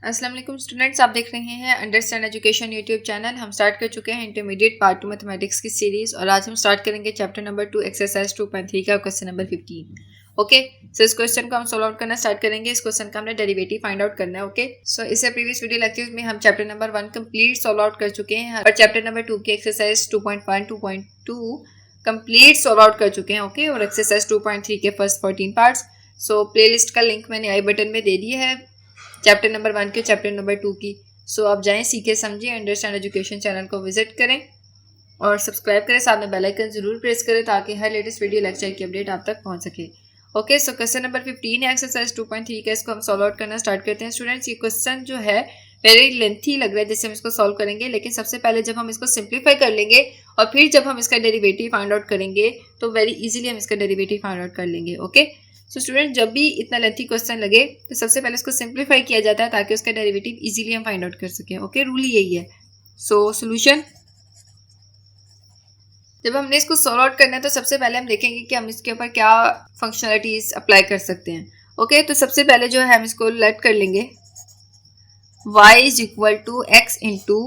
अस्सलाम वालेकुम स्टूडेंट्स, आप देख रहे हैं अंडरस्टैंड एजुकेशन यूट्यूब चैनल। हम स्टार्ट कर चुके हैं इंटरमीडिएट पार्ट 2 मैथमेटिक्स की सीरीज और आज हम स्टार्ट करेंगे चैप्टर नंबर 2 एक्सरसाइज 2.3 का क्वेश्चन नंबर 15। ओके, सो इस क्वेश्चन को हम सोल्व आउट करना स्टार्ट करेंगे। इस क्वेश्चन का हमने डेरिवेटिव फाइंड आउट करना है। ओके, सो इससे प्रीवियस वीडियो लेक्चर्स में हम chapter number 1 complete solve out कर चुके हैं और चैप्टर नंबर 2 की एक्सरसाइज 2.1 2.2 कंप्लीट सोल्व आउट कर चुके हैं। ओके, और एक्सरसाइज 2.3 के फर्स्ट 14 पार्ट्स। सो प्लेलिस्ट का लिंक मैंने आई बटन में दे दिया है चैप्टर नंबर 1 के चैप्टर नंबर 2 की। सो आप जाएं, सीखे समझिए, अंडरस्टैंड एजुकेशन चैनल को विजिट करें और सब्सक्राइब करें, साथ में बेल आइकन जरूर प्रेस करें ताकि हर लेटेस्ट वीडियो लेक्चर की अपडेट आप तक पहुंच सके। ओके, सो क्वेश्चन नंबर 15 है एक्सरसाइज 2.3 का। इसको हम सॉल्व आउट करना स्टार्ट करते हैं। स्टूडेंट्स, ये क्वेश्चन जो है वेरी लेंथी लग रहा है जिससे हम इसको सॉल्व करेंगे, लेकिन सबसे पहले जब हम इसको सिंप्लीफाई कर लेंगे और फिर जब हम इसका डेरिवेटिव फाइंड आउट करेंगे तो वेरी इजीली हम इसका डेरिवेटिव फाइंड आउट कर लेंगे। ओके, सो स्टूडेंट, जब भी इतना लेंथी क्वेश्चन लगे तो सबसे पहले इसको सिंप्लीफाई किया जाता है ताकि उसका डेरिवेटिव इजीली हम फाइंड आउट कर सकें। ओके, रूल यही है। सो सोल्यूशन, जब हमने इसको सॉल्व आउट करना है तो सबसे पहले हम देखेंगे कि हम इसके ऊपर क्या फंक्शनलिटीज अप्लाई कर सकते हैं। ओके, तो सबसे पहले जो है हम इसको लेट कर लेंगे y is equal to x into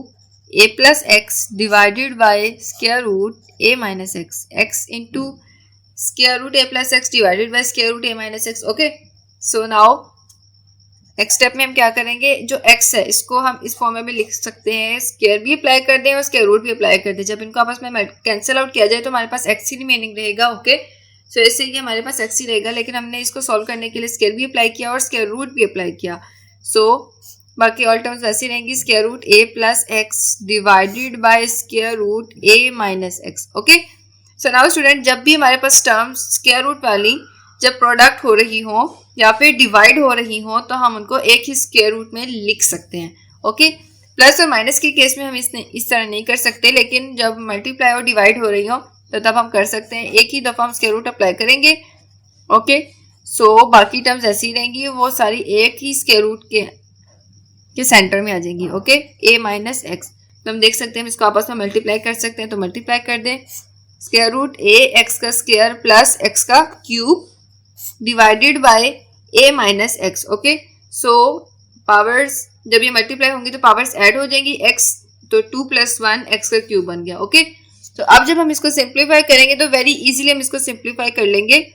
a plus x divided by square root a minus x, x into square root a plus x divided by square root a minus x. Okay, so now next step में हम क्या करेंगे, जो x है इसको हम इस form में भी लिख सकते हैं, स्क्वायर भी अप्लाई कर दें और स्क्वायर रूट भी अप्लाई कर दें। जब इनको आपस में कैंसिल आउट किया जाए तो हमारे पास x ही रिमेनिंग रहेगा। ओके, सो ऐसे ही हमारे पास x ही रहेगा, लेकिन हमने इसको सॉल्व करने के लिए स्क्वायर भी अप्लाई किया और स्क्वायर रूट भी अप्लाई किया। सो बाकी ऑल टर्म्स वैसी रहेंगी, square root a plus x divided by square root a minus x. Okay, so now student, जब भी हमारे पास टर्म्स स्क्वायर रूट वाली जब प्रोडक्ट हो रही हो या फिर डिवाइड हो रही हो तो हम उनको एक ही स्क्वायर रूट में लिख सकते हैं। ओके, प्लस और माइनस के केस में हम इस तरह नहीं कर सकते, लेकिन जब मल्टीप्लाई और डिवाइड हो रही हो तो तब हम कर सकते हैं। एक ही दफ़ा हम स्क्वायर रूट अप्लाई करेंगे। ओके, सो बाकी टर्म्स ऐसी रहेंगी, वो सारी एक ही स्क्वायर रूट के सेंटर में आ जाएंगी। ओके, ए माइनस एक्स, तो हम देख सकते हैं हम इसको आपस में मल्टीप्लाई कर सकते हैं, तो मल्टीप्लाई कर दें स्क्वायर रूट ए एक्स का स्क्वायर प्लस एक्स का cube divided by a minus x. Okay, so powers जब ये मल्टीप्लाई होंगी तो पावर्स ऐड हो जाएंगी, एक्स तो 2 + 1 एक्स का क्यूब बन गया। ओके, तो अब जब हम इसको सिंप्लीफाई करेंगे तो वेरी इजीली हम इसको सिंप्लीफाई कर लेंगे।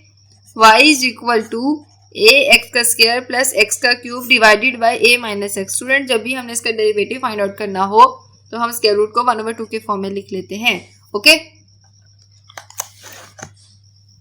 y is equal to a x का स्क्वायर प्लस एक्स का cube divided by a minus x. Student, जब भी हमने इसका डेरिवेटिव फाइंड आउट करना हो तो हम स्क्वायर रूट को 1/2 के फॉर्म में लिख लेते हैं। ओके,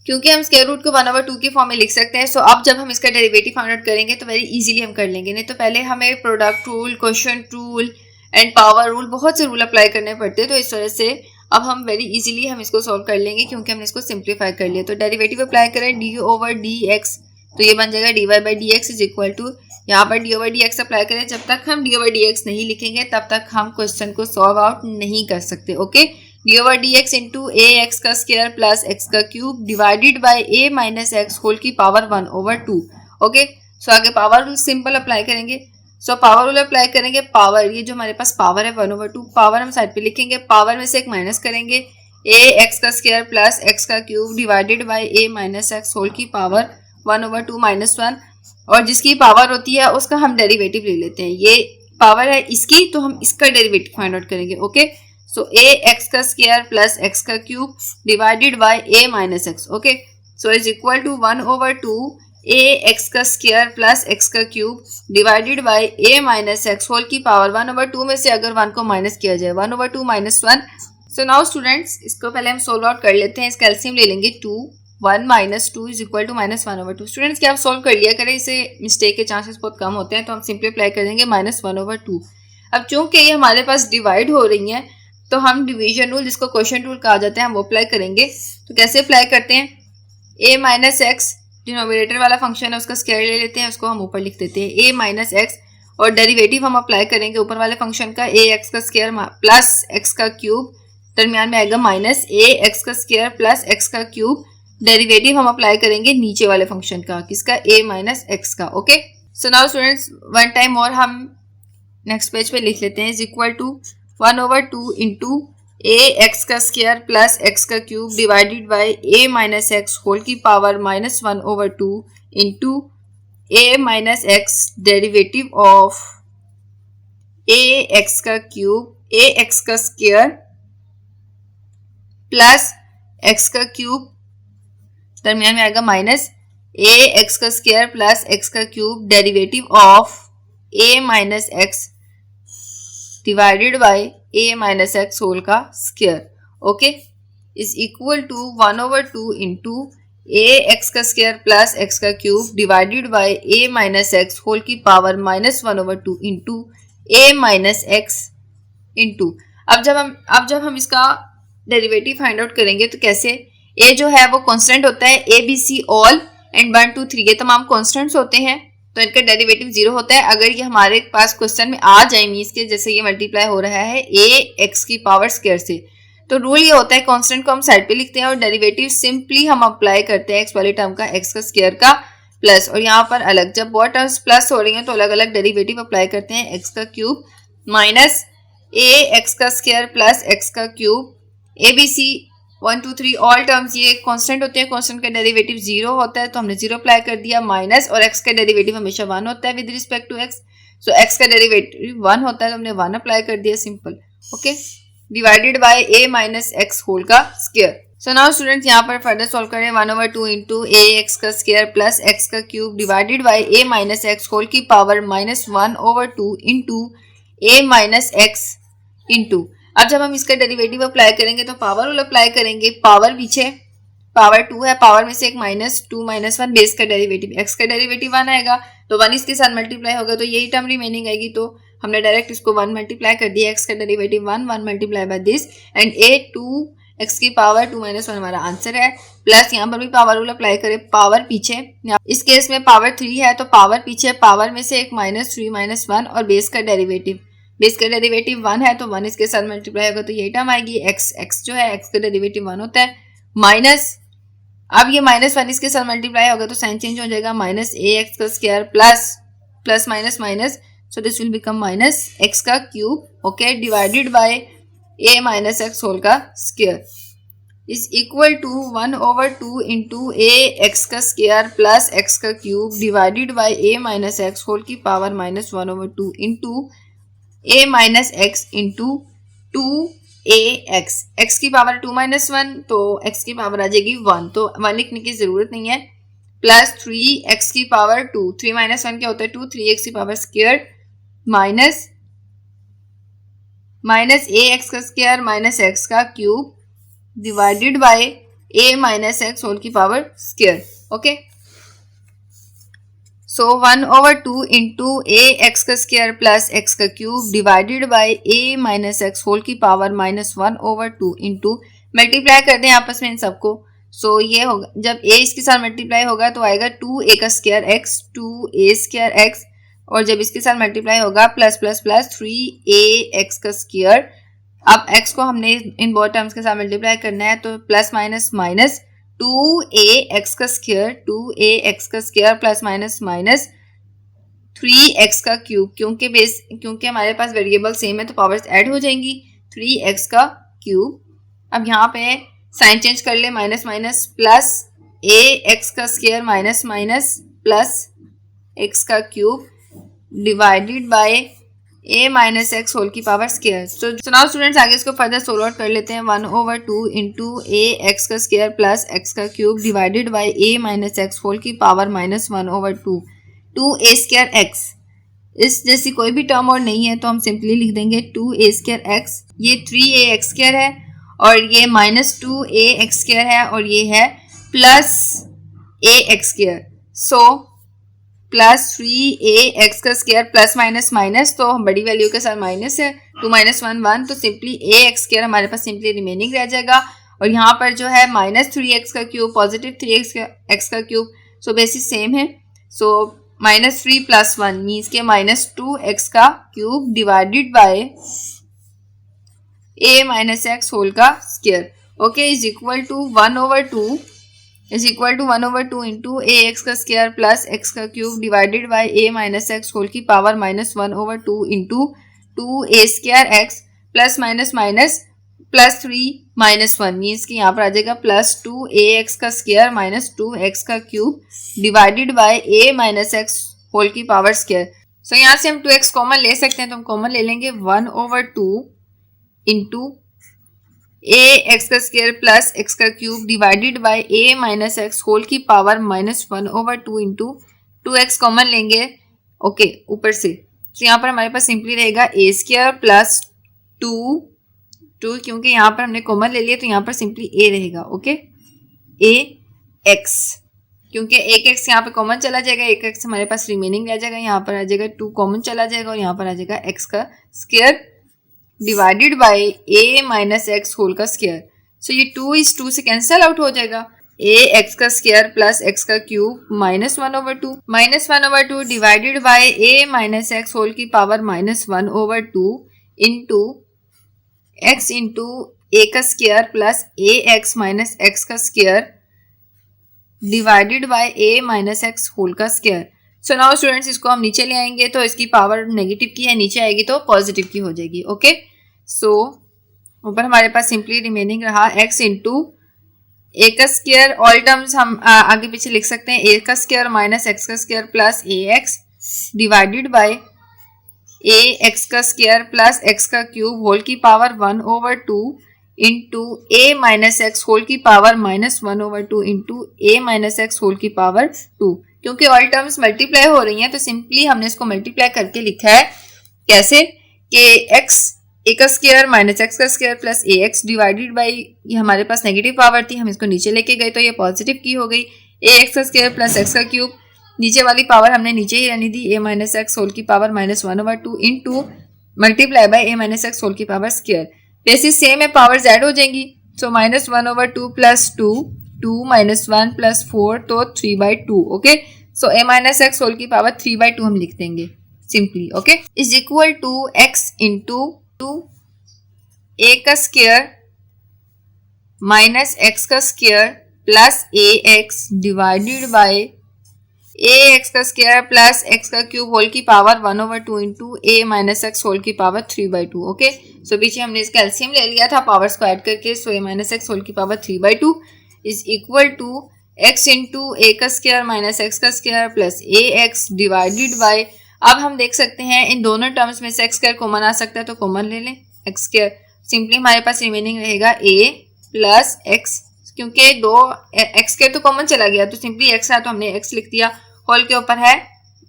क्योंकि हम स्क्वायर रूट को 1/2 के फॉर्म में लिख सकते हैं। सो अब जब हम इसका डेरिवेटिव फाइंड आउट करेंगे तो वेरी इजीली हम कर लेंगे। नहीं तो पहले हमें product rule, quotient rule and power rule, बहुत से रूल अप्लाई करने पड़ते हैं। तो इस वजह से अब हम वेरी इजीली हम इसको सॉल्व कर लेंगे क्योंकि हमने इसको सिंप्लीफाई कर लिया। तो डेरिवेटिव अप्लाई करें d/dx, तो ये बन जाएगा dy/dx इज इक्वल टू, यहाँ पर d/dx अप्लाई करें। जब तक हम d/dx नहीं लिखेंगे तब तक हम क्वेश्चन को सॉल्व आउट नहीं कर सकते। Okay, d/dx into a x का स्क्वायर प्लस एक्स का cube divided by a minus x whole की पावर 1/2। ओके, सो आगे पावर रूल सिंपल अप्लाई करेंगे। सो पावर रूल अप्लाई करेंगे, पावर, ये जो हमारे पास पावर है 1/2, पावर हम साइड पे लिखेंगे, पावर में से एक माइनस करेंगे, ए एक्स का स्क्वायर प्लस एक्स का cube divided by a minus x whole की पावर 1/2 - 1, और जिसकी पावर होती है उसका हम डेरिवेटिव ले लेते हैं। ये पावर है इसकी, तो हम इसका डेरिवेटिव फाइंड आउट करेंगे। ओके, सो ए एक्स का स्क्वायर प्लस एक्स का cube divided by a minus x. Okay, so is equal to 1/2 a x का स्क्वायर प्लस एक्स का cube divided by a minus x whole की power 1/2 में से अगर 1 को minus किया जाए 1/2 - 1। सो नाउ स्टूडेंट्स, इसको पहले हम सोल्व आउट कर लेते हैं। इसका एलसीएम ले लेंगे 2, 1 - 2 इज इक्वल टू -1/2। स्टूडेंट्स, क्या आप सोल्व कर लिया करें, इससे मिस्टेक के चांसेस बहुत कम होते हैं, तो हम सिंप्लीफाई कर देंगे -1/2। अब चूंकि ये हमारे पास डिवाइड हो रही हैं तो हम डिवीजन रूल, जिसको क्वोशिएंट रूल कहा जाता है, हम वो अप्लाई करेंगे। तो कैसे अप्लाई करते हैं, a माइनस एक्स डिनोमिनेटर वाला फंक्शन है, उसका स्क्वायर ले लेते हैं, उसको हम ऊपर लिख देते हैं a माइनस एक्स, और डेरिवेटिव हम अप्लाई करेंगे ऊपर वाले फंक्शन का, a एक्स का स्क्वायर प्लस एक्स का क्यूब, दरमियान में आएगा माइनस a एक्स का स्क्वायर प्लस एक्स का क्यूब, डेरिवेटिव हम अप्लाई करेंगे नीचे वाले फंक्शन का, किसका, a माइनस एक्स का। Okay, so now students, one time और हम नेक्स्ट पेज पे लिख लेते हैं, is equal to 1/2 into a x का स्क्वायर प्लस एक्स का cube divided by a minus x whole की power -1/2 into a minus x derivative of a x का क्यूब ए एक्स का स्क्वायर प्लस एक्स का cube, दरमियान में आएगा minus a x का स्क्वायर प्लस एक्स का cube derivative of a minus x divided by a minus x whole का square, okay, is equal to 1/2 into a x का square plus x का cube divided by a minus x whole की power -1/2 into a minus x into, अब जब हम इसका derivative find out करेंगे तो कैसे, ए जो है वो कांस्टेंट होता है, a b c all and 1 2 3 ये तमाम कांस्टेंट्स होते हैं, तो इनका डेरिवेटिव 0 होता है। अगर ये हमारे पास क्वेश्चन में आ जाए मीन्स के जैसे ये मल्टीप्लाई हो रहा है ए एक्स की पावर स्क्वायर से, तो रूल ये होता है कांस्टेंट को हम साइड पे लिखते हैं और डेरिवेटिव सिंपली हम अप्लाई करते हैं एक्स वाली टर्म का एक्स का स्क्वायर का प्लस, और यहाँ पर अलग जब बहुत टर्म्स प्लस हो रही हैं तो अलग अलग डेरिवेटिव अप्लाई करते हैं, एक्स का क्यूब माइनस ए एक्स का स्क्वायर प्लस एक्स का cube, a b c 1 2 3 all terms ये कांस्टेंट होते हैं, कांस्टेंट का डेरिवेटिव 0 होता है तो हमने 0 अप्लाई कर दिया, माइनस और एक्स का डेरिवेटिव हमेशा 1 होता है with respect to x, so x का डेरिवेटिव 1 होता है तो हमने 1 अप्लाई कर दिया, simple, okay, divided by a minus x whole का स्क्वायर। सो नाउ स्टूडेंट्स यहाँ पर फर्दर सॉल्व करें 1/2 इंटू ए एक्स का स्क्वायर प्लस एक्स का cube divided by a minus x whole की power -1/2 into a minus x into, अब जब हम इसका डेरिवेटिव अप्लाई करेंगे तो पावर रूल अप्लाई करेंगे, पावर पीछे पावर 2 है, पावर में से एक -2 -1 बेस का डेरिवेटिव, एक्स का डेरिवेटिव 1 आएगा तो 1 इसके साथ मल्टीप्लाई होगा तो यही टर्म रिमेनिंग आएगी, तो हमने डायरेक्ट इसको 1 मल्टीप्लाई कर दिया, एक्स का derivative 1 multiply by this and A 2 x की पावर 2 -1 हमारा आंसर है, प्लस यहाँ पर भी पावर रूल अप्लाई करें, पावर पीछे, इस केस में पावर 3 है तो पावर पीछे, पावर में से एक -3 -1 और बेस का डेरिवेटिव 1 है तो 1 इसके साथ मल्टीप्लाई होगा तो यही टर्म आएगी, एक्स जो है एक्स का डेरिवेटिव 1 होता है, माइनस, अब ये -1 इसके साथ मल्टीप्लाई होगा तो साइन चेंज हो जाएगा, माइनस ए एक्स का square plus minus minus, so this will become minus x का cube, okay, divided by a minus x whole का square is equal to 1/2 into a x का square plus x का cube divided by a minus x whole की power -1/2 into a minus x into 2ax, x की पावर 2 -1 तो x की power आ जाएगी 1, तो 1 लिखने की जरूरत नहीं है, प्लस 3x की पावर 2, 3 -1 क्या होता है 2, 3x की पावर स्क्वायर माइनस ax का स्क्वायर माइनस x का cube divided by a minus x whole की power square, okay, so 1/2 into a x का स्क्वायर प्लस एक्स का cube divided by a minus x whole की power -1/2 into, multiply कर दें आपस में इन सबको, सो ये होगा जब ए इसके साथ मल्टीप्लाई होगा तो आएगा 2a का square x 2a square x, और जब इसके साथ मल्टीप्लाई होगा प्लस प्लस प्लस 3ax का स्क्वायर, अब x को हमने इन बहुत टर्म्स के साथ मल्टीप्लाई करना है तो प्लस माइनस माइनस 2ax का स्क्वायर 2ax का square plus minus minus 3x का क्यूब, क्योंकि हमारे पास वेरिएबल सेम है तो पावर्स ऐड हो जाएंगी, 3x का क्यूब, अब यहाँ पे साइन चेंज कर ले, माइनस माइनस प्लस ax का square minus minus plus x का cube divided by a minus x whole की power square. So now students आगे इसको फर्दर सोल्व आउट कर लेते हैं, 1/2 इंटू ए एक्स का स्क्वायर प्लस एक्स का cube divided by a minus x whole की पावर -1/2 2a स्क्वायर एक्स, इस जैसी कोई भी टर्म और नहीं है तो हम सिंपली लिख देंगे 2a स्क्वायर एक्स, ये 3ax स्क्वायर है और ये -2ax स्क्वायर है और ये है plus ax square, so plus 3ax का स्क्वायर प्लस माइनस माइनस, तो बड़ी वैल्यू के साथ माइनस है, 2 - 1 1, तो सिंपली ax स्क्वायर हमारे पास सिंपली रिमेनिंग रह जाएगा, और यहाँ पर जो है -3x का क्यूब पॉजिटिव 3x का क्यूब, सो बेसिस सेम है, सो -3 + 1 मीन्स के -2x का cube divided by a minus x whole का square, okay, is equal to 1/2 into a x का स्क्वायर प्लस एक्स का cube divided by a minus x whole की power -1/2 into 2a square x plus minus minus plus 3 - 1 means कि यहाँ पर आ जाएगा plus 2ax का square minus 2x का cube divided by a minus x whole की power square. So यहाँ से हम 2x कॉमन ले सकते हैं, तो हम कॉमन ले लेंगे 1/2 इंटू ए एक्स का स्क्वायर प्लस एक्स का cube divided by a minus x whole की पावर -1/2 इंटू 2x कॉमन लेंगे ओके ऊपर से। तो यहाँ पर हमारे पास सिंपली रहेगा ए स्क्वायर प्लस 2 क्योंकि यहाँ पर हमने कॉमन ले लिया तो यहाँ पर सिंपली ए रहेगा ओके ए एक्स, क्योंकि एक एक्स यहाँ पे कॉमन चला जाएगा, एक एक्स हमारे पास रिमेनिंग रह जाएगा, यहाँ पर आ जाएगा 2 कॉमन चला जाएगा और यहाँ पर आ जाएगा एक्स का square divided by a minus x whole का स्क्वायर। सो ये 2 इस 2 से कैंसिल आउट हो जाएगा, ए एक्स का स्क्वायर प्लस एक्स का cube -1/2 divided by a minus x whole की power -1/2 into x into a का square plus a x minus x का square divided by a minus x whole का square. So now students इसको हम नीचे ले आएंगे तो इसकी पावर नेगेटिव की है, नीचे आएगी तो पॉजिटिव की हो जाएगी ओके। सो ऊपर हमारे पास सिंपली रिमेनिंग रहा एक्स इंटू ए का स्क्वायर, ऑल टर्म्स हम आगे पीछे लिख सकते हैं, ए का स्क्वायर माइनस एक्स का square plus a x divided by a x का स्क्वायर प्लस एक्स का क्यूब होल की power 1/2 into a minus x whole की power -1/2 into a minus x whole की पावर 2। क्योंकि ऑल टर्म्स मल्टीप्लाई हो रही हैं तो सिंपली हमने इसको मल्टीप्लाई करके लिखा है कैसे कि एक्स ए का स्क्वायर माइनस एक्स का square plus a x divided by, ये हमारे पास नेगेटिव पावर थी, हम इसको नीचे लेके गए तो ये पॉजिटिव की हो गई, ए एक्स का स्क्वायर प्लस एक्स का क्यूब, नीचे वाली पावर हमने नीचे ही रहने दी, ए माइनस एक्स होल की power -1/2 into multiply by a minus x whole की पावर स्क्वायर। बेसिस सेम है, पावर ऐड हो जाएंगी, सो -1/2 प्लस 2 माइनस 1 प्लस 4 तो 3/2 okay. So a minus x whole की पावर 3/2 हम लिख देंगे simply okay, is equal to x into a का स्क्वायर माइनस एक्स का square plus a x divided by a x का स्क्वायर प्लस एक्स का cube whole की power 1/2 into a minus x whole की power 3/2 okay. So पीछे हमने इसका LCM ले लिया था पावर्स को ऐड करके, so a minus x whole की power 3/2 is equal to x into a का स्क्वायर माइनस एक्स का square plus a x divided by, अब हम देख सकते हैं इन दोनों टर्म्स में से एक्स स्क्वायर कॉमन आ सकता है तो कॉमन ले लें एक्स स्क्वायर, सिंपली हमारे पास रिमेनिंग रहेगा ए प्लस एक्स, क्योंकि दो एक्स स्क्वायर तो कॉमन चला गया तो सिंपली एक्स है तो हमने एक्स लिख दिया, होल के ऊपर है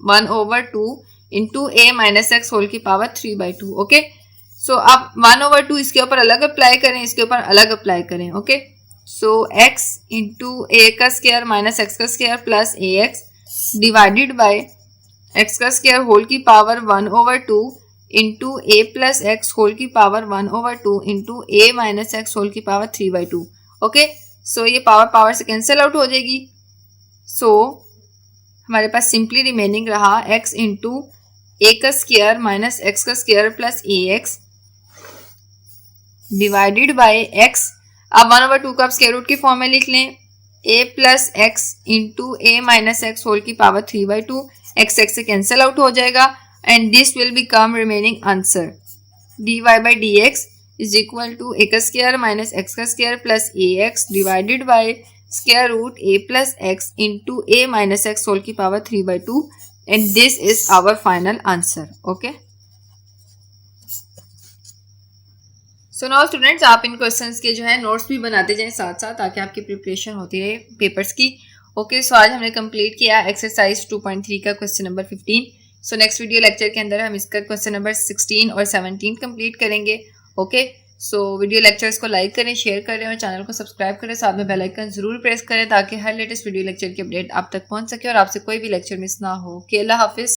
1/2 into a minus x whole की पावर 3/2 ओके। सो अब 1/2 इसके ऊपर अलग अप्लाई करें, इसके ऊपर अलग अप्लाई करें okay. So x into a का स्क्वायर माइनस एक्स का square plus a x divided bye x का स्क्वायर होल की power 1/2 into a plus x whole की power 1/2 into a minus x whole की पावर 3/2 ओके। सो ये power से cancel out हो जाएगी, सो हमारे पास सिंपली रिमेनिंग रहा x इंटू ए का स्क्वायर माइनस एक्स का square plus a x divided bye x, अब 1/2 का आप स्क्वायर रूट की फॉर्म में लिख लें, a plus x into a minus x whole की पावर 3/2, x से कैंसिल आउट हो जाएगा and this will become remaining answer dy by d x is equal to a का स्क्वायर माइनस एक्स का square plus a x divided by square root a plus x into a minus x whole की power 3/2 and this is our final answer okay. So now students आप इन questions के जो है notes भी बनाते जाएं साथ साथ ताकि आपकी प्रिपरेशन होती रहे पेपर्स की ओके। सो आज हमने कंप्लीट किया एक्सरसाइज 2.3 का question number 15। So next video lecture के अंदर हम इसका क्वेश्चन नंबर 16 और 17 कंप्लीट करेंगे ओके। सो वीडियो लेक्चर्स को लाइक करें, शेयर करें और चैनल को सब्सक्राइब करें, साथ में बेल आइकन जरूर प्रेस करें ताकि हर लेटेस्ट वीडियो लेक्चर की अपडेट आप तक पहुंच सके और आपसे कोई भी लेक्चर मिस ना हो। अल्लाह हाफिज।